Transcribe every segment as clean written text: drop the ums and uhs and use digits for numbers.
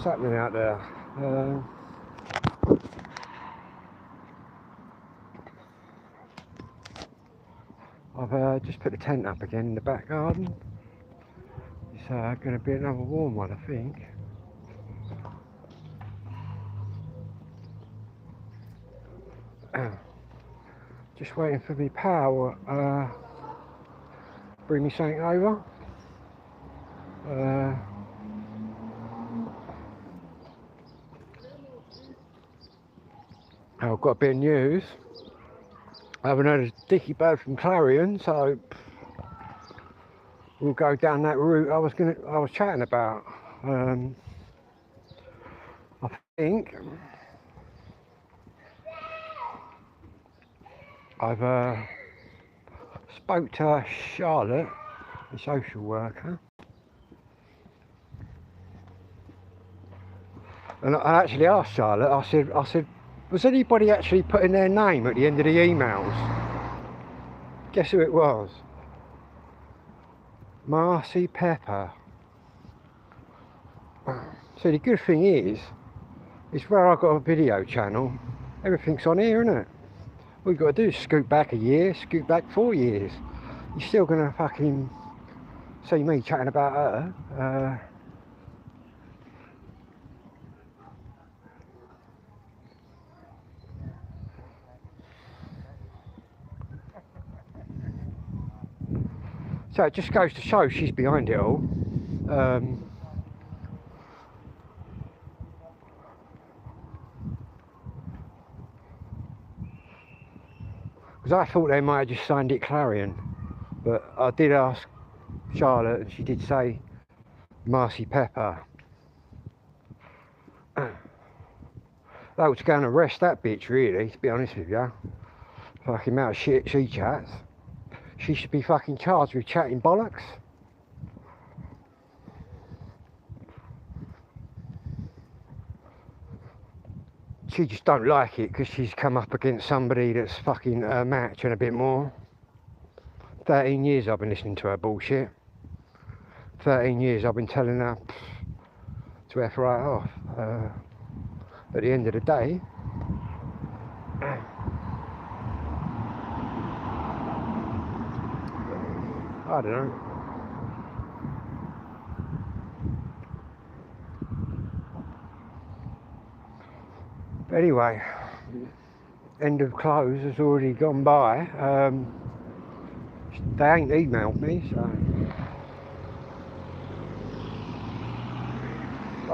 what's happening out there? I've just put the tent up again in the back garden. It's going to be another warm one, I think. Just waiting for me pal. Bring me something over. I've got a bit of news. I haven't heard a dicky bird from Clarion, so we'll go down that route I was chatting about. I think I've spoke to Charlotte, the social worker, and I actually asked Charlotte. I said, was anybody actually putting their name at the end of the emails? Guess who it was? Marcy Pepper. So the good thing is where I've got a video channel, everything's on here, isn't it? All you've got to do is scoot back a year, scoot back 4 years. You're still gonna fucking see me chatting about her. So it just goes to show she's behind it all. Because I thought they might have just signed it Clarion, but I did ask Charlotte and she did say Marcy Pepper. They were going to arrest that bitch, really, to be honest with you. Fucking amount of shit she chats. She should be fucking charged with chatting bollocks. She just don't like it because she's come up against somebody that's fucking her match and a bit more. 13 years I've been listening to her bullshit. 13 years I've been telling her to F right off. At the end of the day, I don't know. But anyway, end of close has already gone by. They ain't emailed me, so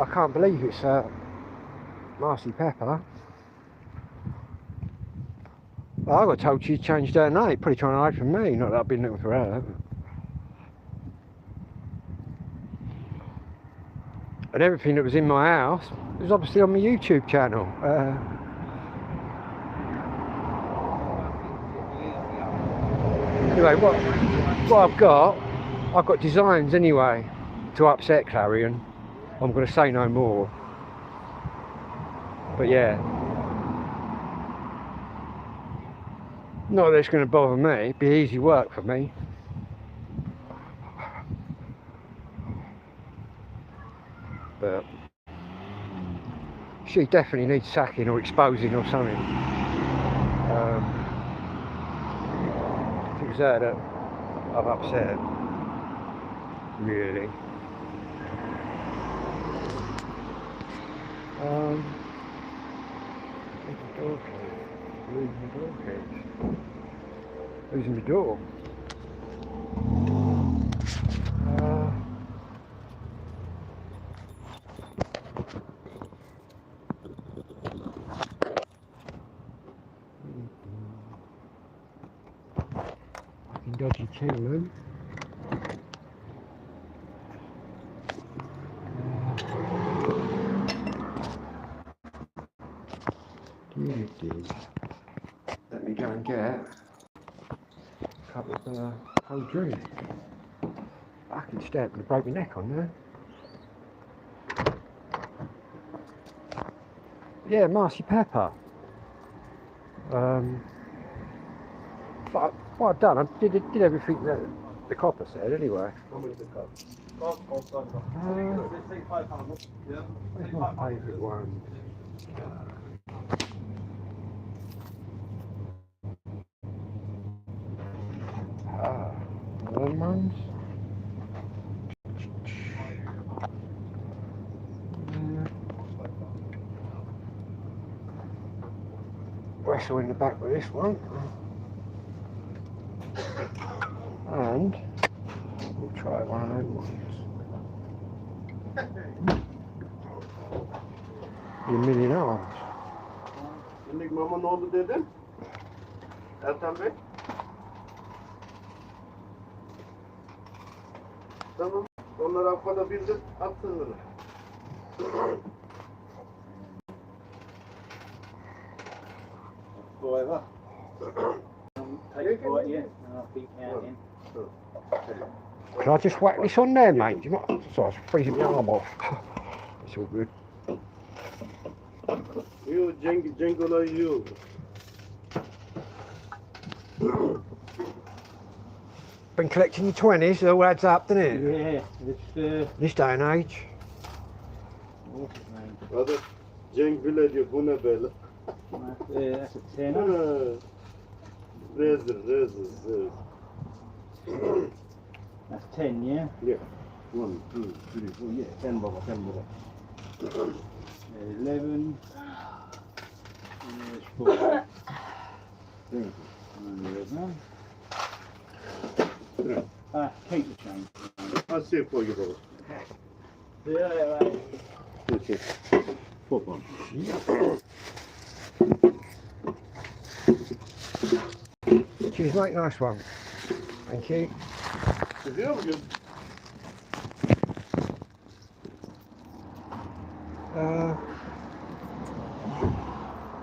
I can't believe it's Marcy Pepper. Well, I got told she changed her name, probably trying to hide from me, not that I've been looking for her. And everything that was in my house was obviously on my YouTube channel. Anyway, what I've got designs anyway to upset Clarion. I'm going to say no more. But yeah, not that it's going to bother me. It'd be easy work for me. But she definitely needs sacking or exposing or something. It was her that I've upset, really. Losing the door. Fucking dodgy channel. Let me go and get a couple of cold drinks. Fucking step and broke my neck on there. Yeah, Marcy Pepper. But what I've done, I did everything that the copper said anyway. How much is the cup? Where's my favourite one? Them ones? Wrestle in the back with this one. And we'll try one of them ones. A million arms. Şimdi mama ne oldu dedin? Ertan Bey? Tamam. Onları affada bildir. Atsın. Forever. Take 40 in, and I'll keep counting. Can I just whack this on there, mate? Do you mind? Sorry, it's freezing my arm off. It's all good. You, Jengola, you. Been collecting your 20s, it all adds up, doesn't it? Yeah, it's This day and age. what's his name? Adı Cenk bile diyor. Bu ne böyle? That's a tenner. Razor. That's 10, yeah? Yeah. 1, 2, 3, 4, yeah. 10 baba, 10 baba. 11. And there's 4. Thank you. And there's 1. Yeah. Keep the change. I'll see it for you, baba. Yeah, right. Okay. 4 pounds. Cheers, mate, nice one. Thank you. Gidiyor mu?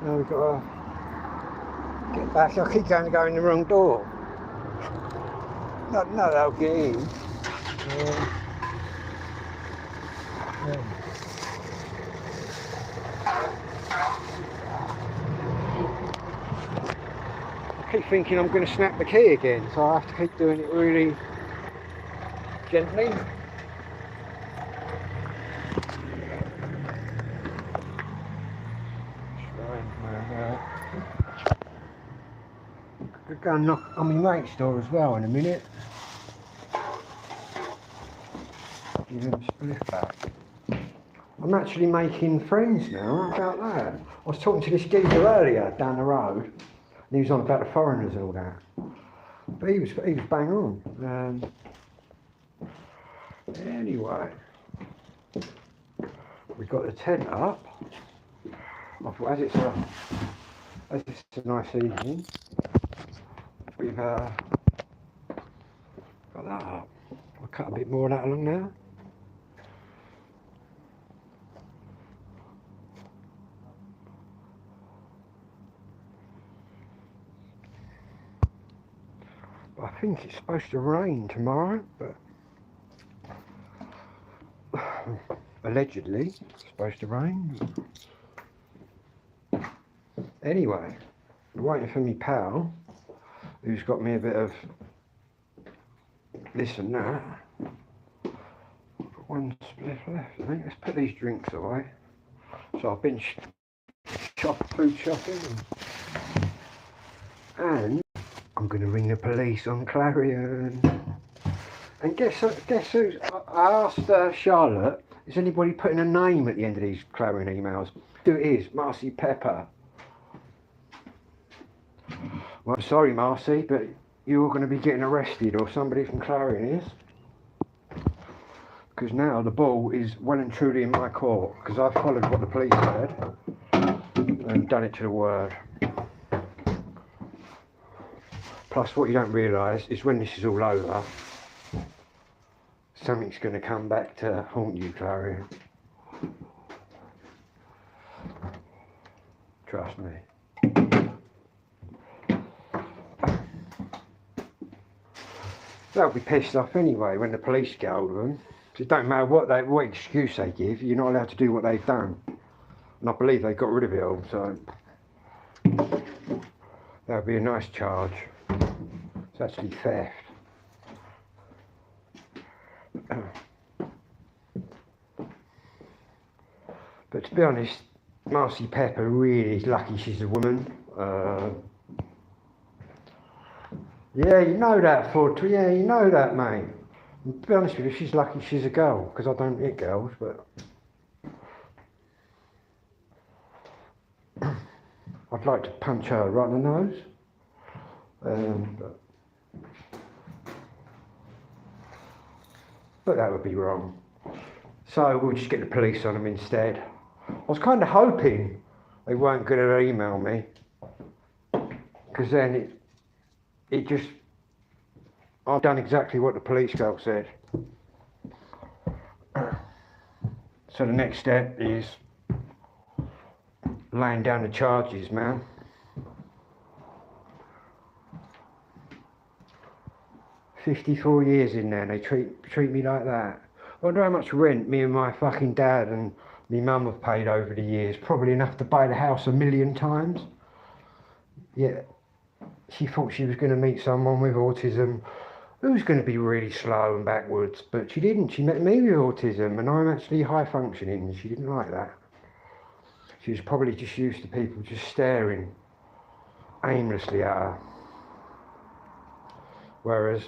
Now we've got to get back. I keep going in the wrong door. No, they'll get in. Yeah. I keep thinking I'm going to snap the key again, so I have to keep doing it really gently. Could go and knock on my mate's door as well in a minute. Give him a spliff back. I'm actually making friends now, how about that? I was talking to this geezer earlier down the road, and he was on about the foreigners and all that. But he was bang on. Anyway, we got the tent up. I thought as it's a nice evening, we've got that up. I'll cut a bit more of that along now. I think it's supposed to rain tomorrow, but allegedly it's supposed to rain. Anyway, I'm waiting for me pal, who's got me a bit of this and that. Got one spliff left, I think. Let's put these drinks away. So I've been food shopping, and I'm going to ring the police on Clarion. And guess who? I asked Charlotte, is anybody putting a name at the end of these Clarion emails? Who it is? Marcy Pepper. Well, I'm sorry, Marcy, but you're going to be getting arrested, or somebody from Clarion is. Because now the ball is well and truly in my court, because I followed what the police said and done it to the word. Plus, what you don't realise is when this is all over, something's going to come back to haunt you, Clarion. Trust me. They'll be pissed off anyway when the police get hold of them. It don't matter what excuse they give, you're not allowed to do what they've done. And I believe they got rid of it all, so that'll be a nice charge. It's actually theft. But to be honest, Marcy Pepper really is lucky she's a woman. Yeah, you know that, Ford. Yeah, you know that, mate. And to be honest with you, she's lucky she's a girl, because I don't hit girls, but I'd like to punch her right in the nose. But that would be wrong. So we'll just get the police on them instead. I was kind of hoping they weren't going to email me, because then it just, I've done exactly what the police girl said. So the next step is laying down the charges, man. "54 years in there and they treat me like that." I wonder how much rent me and my fucking dad and my mum have paid over the years. Probably enough to buy the house 1,000,000 times. Yeah, she thought she was going to meet someone with autism who's going to be really slow and backwards, but she didn't. She met me with autism, and I'm actually high functioning, and she didn't like that. She was probably just used to people just staring aimlessly at her, whereas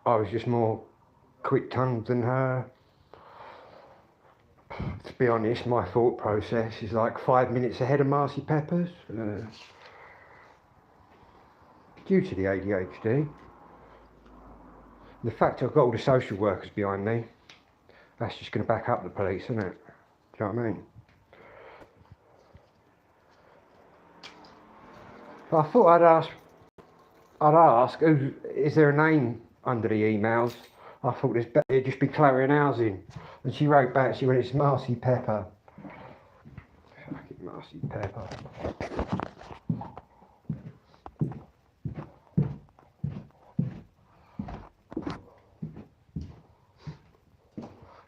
I was just more quick-tongued than her. To be honest, my thought process is like 5 minutes ahead of Marcy Pepper's, due to the ADHD. The fact I've got all the social workers behind me, that's just going to back up the police, isn't it? Do you know what I mean? But I thought I'd ask, is there a name under the emails? I thought it'd just be Clarion Housing. And she wrote back, she went, "It's Marcy Pepper." Fucking Marcy Pepper.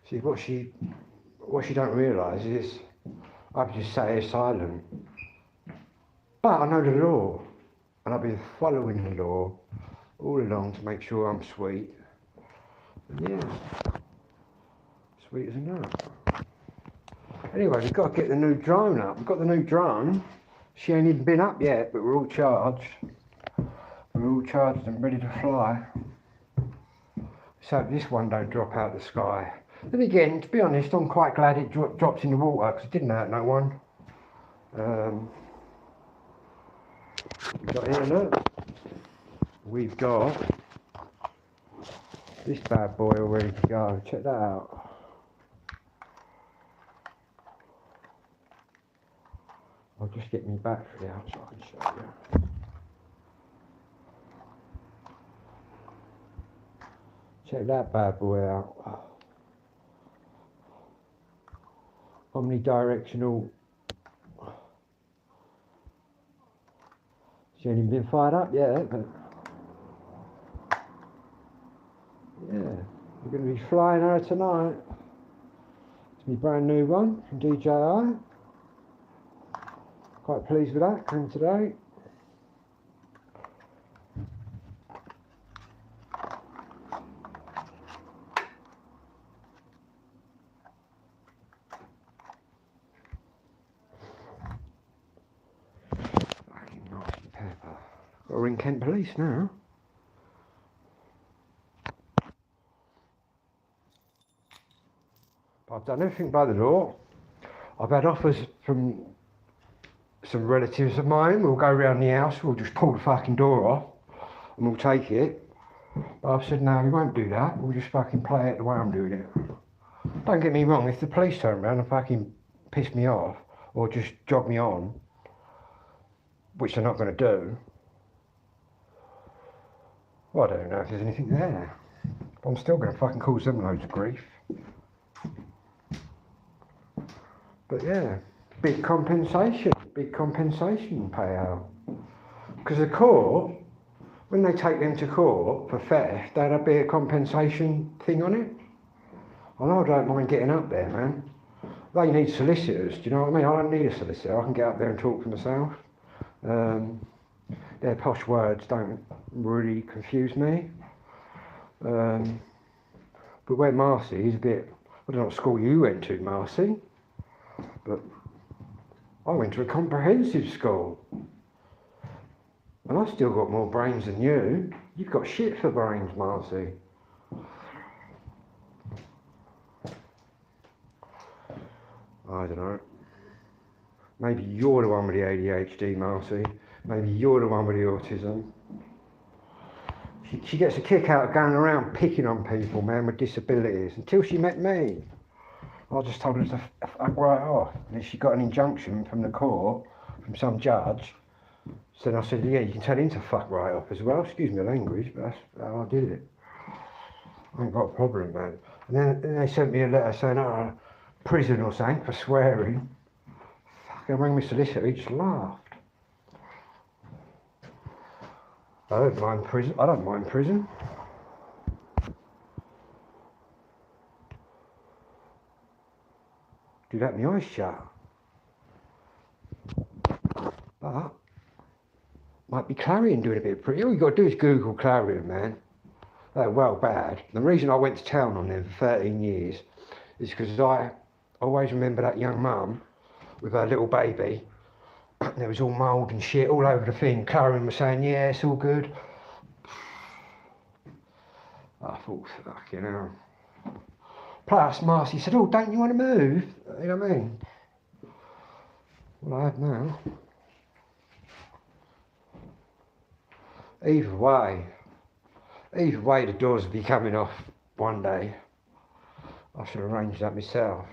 See, what she don't realise is I've just sat here silent. But I know the law, and I've been following the law all along to make sure I'm sweet. And yeah, sweet as a nut. Anyway, we've got to get the new drone up. We've got the new drone. She ain't even been up yet, but we're all charged. We're all charged and ready to fly. So this one don't drop out of the sky. Then again, to be honest, I'm quite glad it dropped in the water, because it didn't hurt no one. We've got here, look. We've got this bad boy all ready to go. Check that out. I'll just get my battery out so I can show you. Check that bad boy out. Omnidirectional. She ain't even been fired up yet, but yeah, we're going to be flying her tonight. It's my brand new one from DJI. Quite pleased with that, came today. Fucking Marcy Pepper. Got to ring Kent Police now. I've done everything by the law. I've had offers from some relatives of mine. We'll go around the house, we'll just pull the fucking door off and we'll take it. But I've said, no, we won't do that. We'll just fucking play it the way I'm doing it. Don't get me wrong, if the police turn around and fucking piss me off or just jog me on, which they're not going to do, well, I don't know if there's anything there. But I'm still going to fucking cause them loads of grief. But yeah, big compensation payout. Because the court, when they take them to court for theft, there'll be a compensation thing on it. I know I don't mind getting up there, man. They need solicitors, do you know what I mean? I don't need a solicitor, I can get up there and talk for myself. Their posh words don't really confuse me. But where Marcy is a bit, I don't know what school you went to, Marcy, but I went to a comprehensive school. And I've still got more brains than you. You've got shit for brains, Marcy. I don't know. Maybe you're the one with the ADHD, Marcy. Maybe you're the one with the autism. She gets a kick out of going around picking on people, man, with disabilities, until she met me. I just told her to fuck right off. And then she got an injunction from the court, from some judge. So then I said, yeah, you can tell him to fuck right off as well. Excuse my language, but that's how I did it. I ain't got a problem, man. And then they sent me a letter saying, oh, prison or something for swearing. Fucking rang my solicitor, he just laughed. I don't mind prison. I don't mind prison. Do that with my eyes shut. But might be Clarion doing a bit of pretty. All you got to do is Google Clarion, man. They're well bad. The reason I went to town on them for 13 years is because I always remember that young mum with her little baby. There was all mould and shit all over the thing. Clarion was saying, yeah, it's all good. I thought, fucking hell. Plus, Marcy said, oh, don't you want to move? You know what I mean? Well, I have now. Either way, the doors will be coming off one day. I should arrange that myself.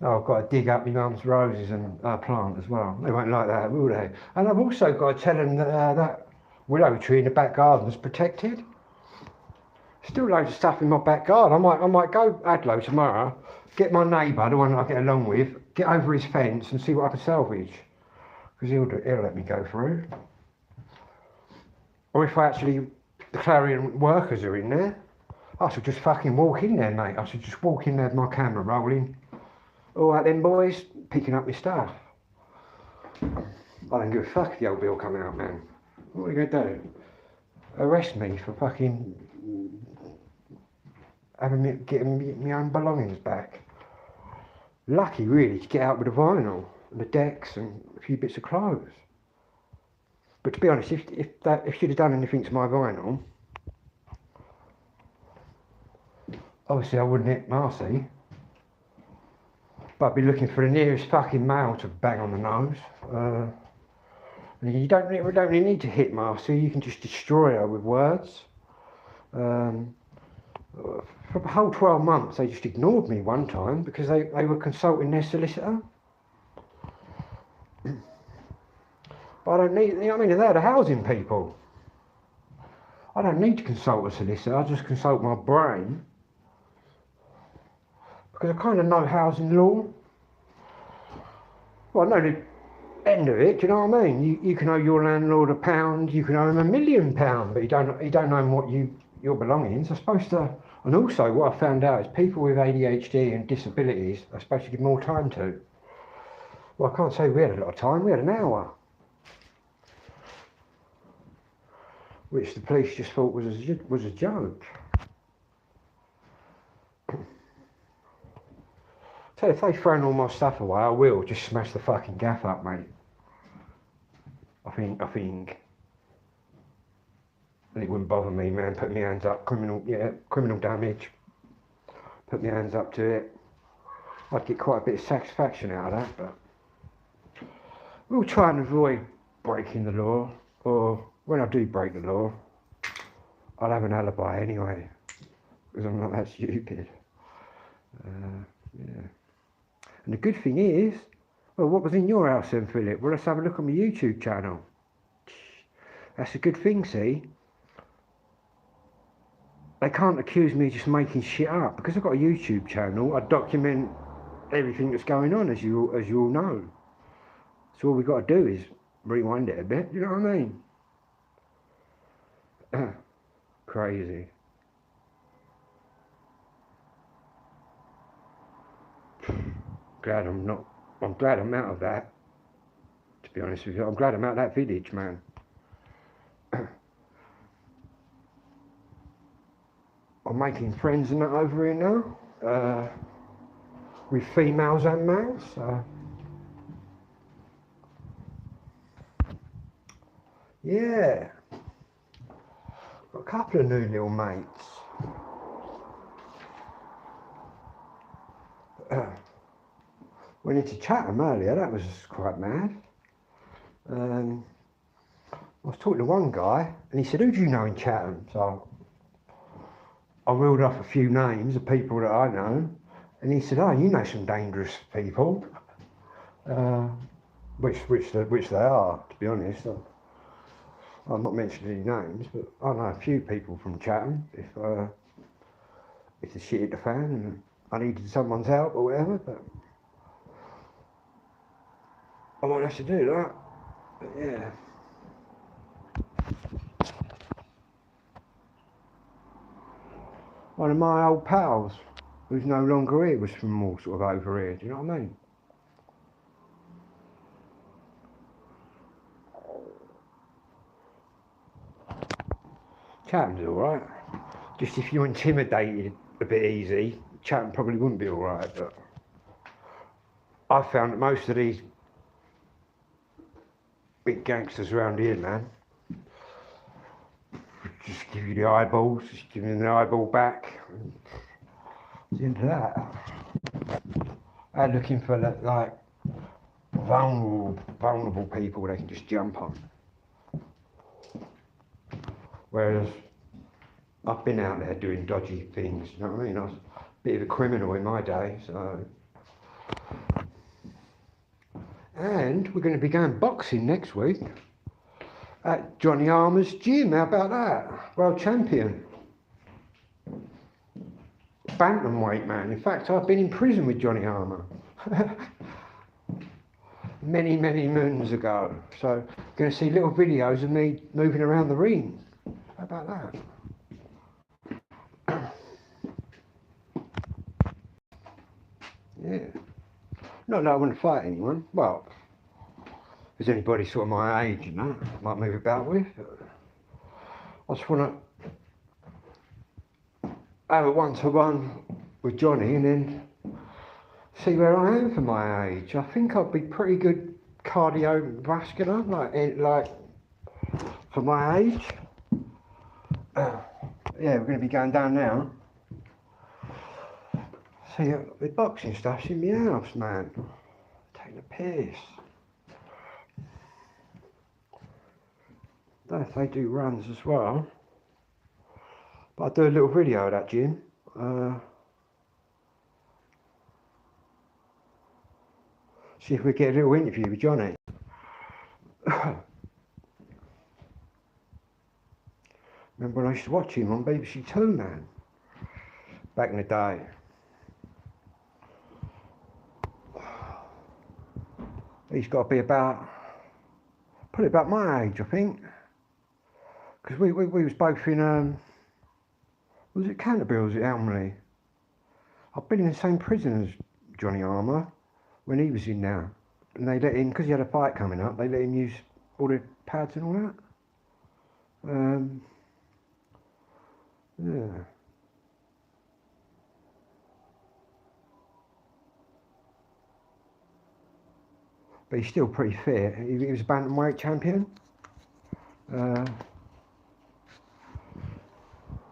Oh, I've got to dig up my mum's roses and plant as well. They won't like that, will they? And I've also got to tell them that that willow tree in the back garden is protected. Still loads of stuff in my back garden. I might go Adlo tomorrow, get my neighbour, the one I get along with, get over his fence and see what I can salvage. Because he'll let me go through. Or if the Clarion workers are in there, I should just fucking walk in there, mate. I should just walk in there with my camera rolling. All right then, boys, picking up my stuff. I don't give a fuck if the old bill come out, man. What are you gonna do? Arrest me for fucking getting my own belongings back. Lucky, really, to get out with the vinyl, and the decks, and a few bits of clothes. But to be honest, if she'd have done anything to my vinyl, obviously I wouldn't hit Marcy. But I'd be looking for the nearest fucking male to bang on the nose. And you don't really need to hit Marcy, you can just destroy her with words. For the whole 12 months they just ignored me one time because they were consulting their solicitor. But I don't need, you know what I mean, they're the housing people. I don't need to consult a solicitor, I just consult my brain. Because I kind of know housing law. Well, I know the end of it, do you know what I mean? You can owe your landlord £1, you can owe him £1 million, but you don't owe him what your belongings are supposed to. And also what I found out is people with ADHD and disabilities are supposed to give more time to. Well, I can't say we had a lot of time, we had an hour. Which the police just thought was a joke. So if they've thrown all my stuff away, I will just smash the fucking gaff up, mate. I think. And it wouldn't bother me, man. Put my hands up, criminal damage. Put my hands up to it. I'd get quite a bit of satisfaction out of that, but we'll try and avoid breaking the law, or when I do break the law, I'll have an alibi anyway, because I'm not that stupid. Yeah. And the good thing is, well, what was in your house then, Philip? Well, let's have a look on my YouTube channel. That's a good thing, see? They can't accuse me of just making shit up, because I've got a YouTube channel. I document everything that's going on, as you all know. So all we've got to do is rewind it a bit, you know what I mean? Crazy. I'm glad I'm out of that, to be honest with you. I'm glad I'm out of that village, man. I'm making friends and that over here now. with females and males. So yeah, got a couple of new little mates. Went into Chatham earlier, that was quite mad. I was talking to one guy and he said, who do you know in Chatham? So I reeled off a few names of people that I know, and he said, oh, you know some dangerous people. Which they are, to be honest. I'm not mentioning any names, but I know a few people from Chatham if the shit hit the fan and I needed someone's help or whatever, but I might have to do that. But yeah. One of my old pals, who's no longer here, was from all sort of over here, do you know what I mean? Chatham's alright. Just if you're intimidated a bit easy, Chatham probably wouldn't be alright, but I found that most of these big gangsters around here, man, just give you the eyeballs, just give them the eyeball back. It's the end of that. They're looking for like vulnerable people they can just jump on. Whereas I've been out there doing dodgy things, you know what I mean? I was a bit of a criminal in my day, so. And we're going to be going boxing next week at Johnny Armour's gym. How about that? World champion. Bantamweight, man. In fact, I've been in prison with Johnny Armour. many moons ago. So, going to see little videos of me moving around the ring. How about that? Yeah. Not that I wouldn't fight anyone. Well, if there's anybody sort of my age, you know, I might move about with. I just want to have a one-to-one with Johnny and then see where I am for my age. I think I'd be pretty good cardiovascular, like for my age. Yeah, we're going to be going down now. See, the boxing stuff's in my house, man. Taking a piss. I don't know if they do runs as well. But I'll do a little video of that gym. See if we get a little interview with Johnny. Remember when I used to watch him on BBC Two, man? Back in the day. He's got to be probably about my age, I think. Because we was both in, was it Canterbury or was it Elmley? I've been in the same prison as Johnny Armour when he was in there. And they let him, because he had a fight coming up, they let him use all the pads and all that. Yeah. But he's still pretty fit. He was a bantamweight champion.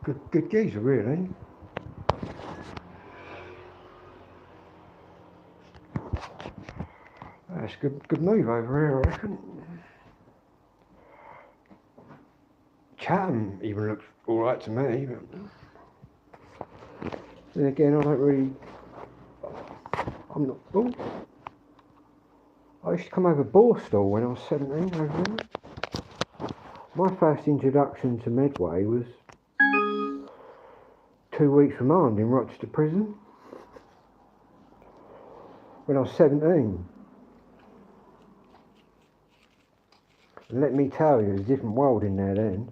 Good geezer, really. That's good move over here, I reckon. Chatham even looks all right to me, but then again, I don't really. I'm not. Oh. I used to come over Borstal when I was 17 over there. My first introduction to Medway was 2 weeks remand in Rochester Prison when I was 17. And let me tell you, it was a different world in there then.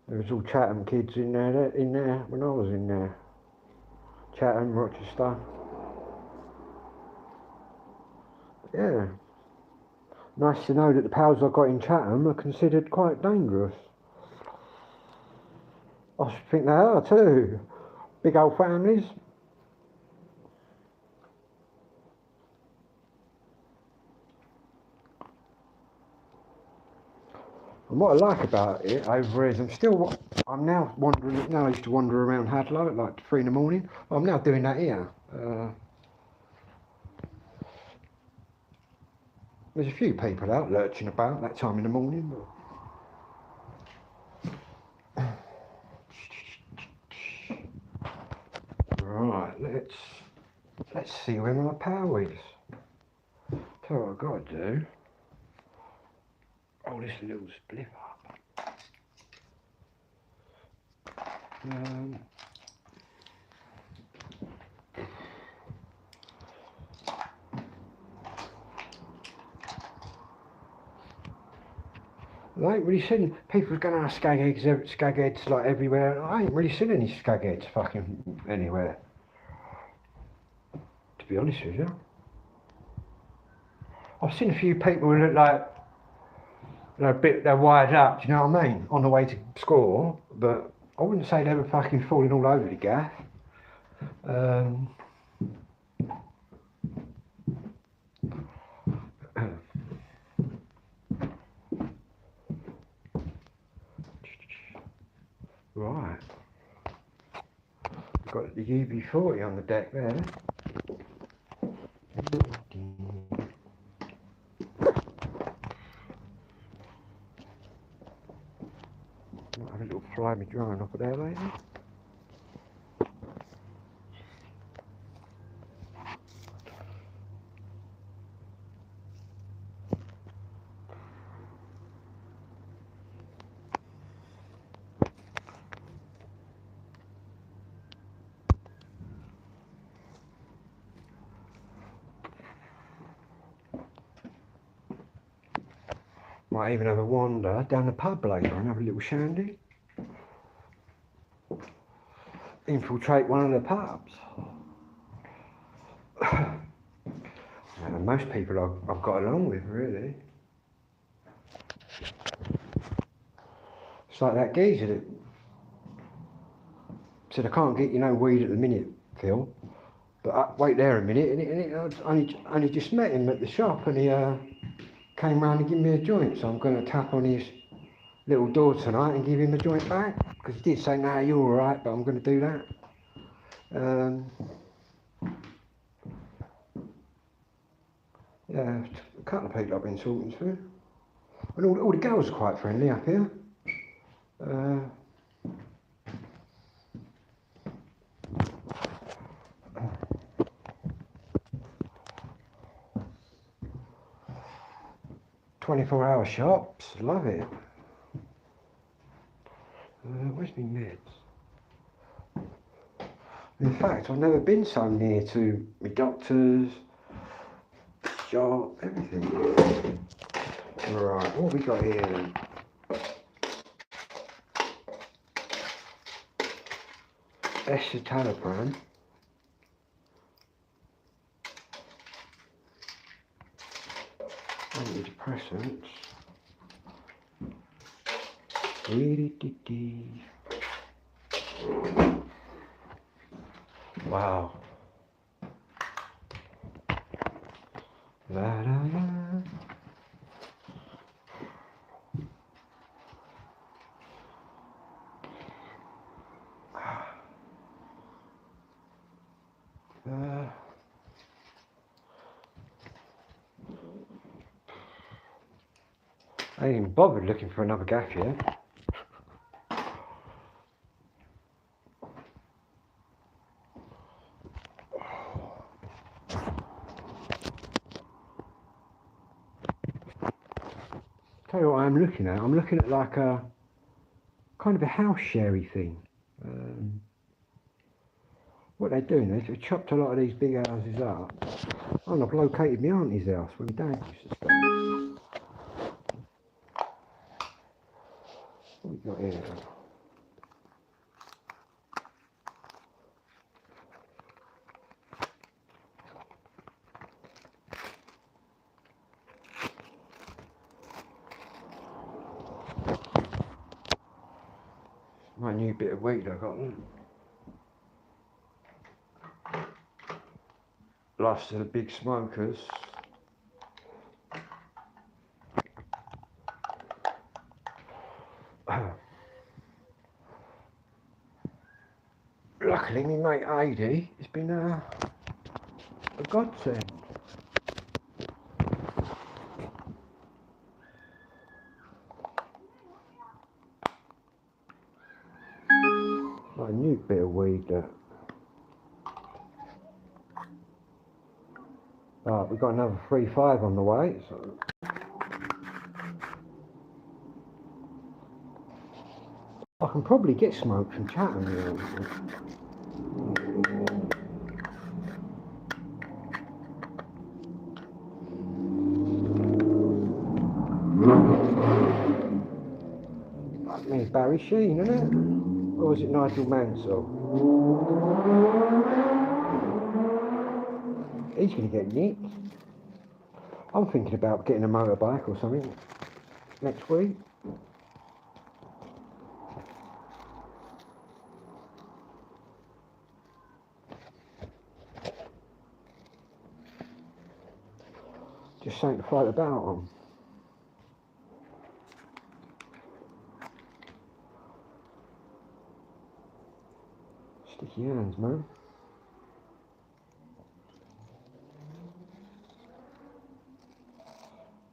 There was all Chatham kids in there when I was in there. Chatham, Rochester. Yeah. Nice to know that the pals I got in Chatham are considered quite dangerous. I think they are too. Big old families. And what I like about it over is I'm now wandering, now I used to wander around Hadlow at like 3 in the morning. I'm now doing that here. There's a few people out lurching about that time in the morning. Right, let's see where my power is. So what I've got to do. Oh, this little split up. I ain't really seen people going to have skagheads like everywhere. I ain't really seen any skagheads fucking anywhere. To be honest with you, I've seen a few people who look like they're wired up. Do you know what I mean? On the way to school, but I wouldn't say they were fucking falling all over the gaff. Right. Got the UB40 on the deck there. Might have a little fly me drone off of there later. Might even have a wander down the pub later and have a little shandy. Infiltrate one of the pubs. And most people I've got along with, really. It's like that geezer that said, I can't get you no weed at the minute, Phil. But wait there a minute, and I only just met him at the shop, and he came round and gave me a joint, so I'm going to tap on his little door tonight and give him a joint back, because he did say, no, you're alright, but I'm going to do that. Yeah, a couple of people I've been talking to, and all the girls are quite friendly up here. 24-hour shops, love it. Where's my meds? In fact, I've never been so near to my doctors, shop, everything. Right, what have we got here then? Escitalopram. Antidepressants. Wow. La la la. I ain't even bothered looking for another gaff yet. Tell you what I'm looking at. I'm looking at like a kind of a house sherry thing. What they're doing is they've chopped a lot of these big houses up. And I've located my auntie's house where my dad used to stay. What we got here? My new bit of weed I got. Last of the big smokers. Luckily, my mate Adi has been a godsend. Like a new bit of weed that. We've got another 3-5 on the way. So. I can probably get smoke from Chatham here. Fuck me, Barry Sheen, isn't it? Or was it Nigel Mansell? He's going to get nicked. I'm thinking about getting a motorbike or something next week. Just something to float about on. Sticky hands, man.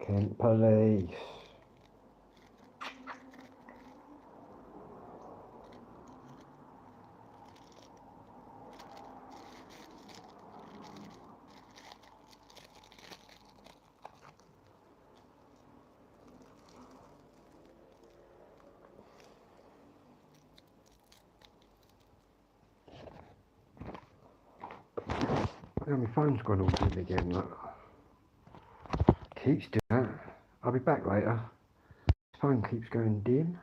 Kent Police. Yeah, my phone's gone all dim again. Look. Keeps doing that. I'll be back later. Phone keeps going dim.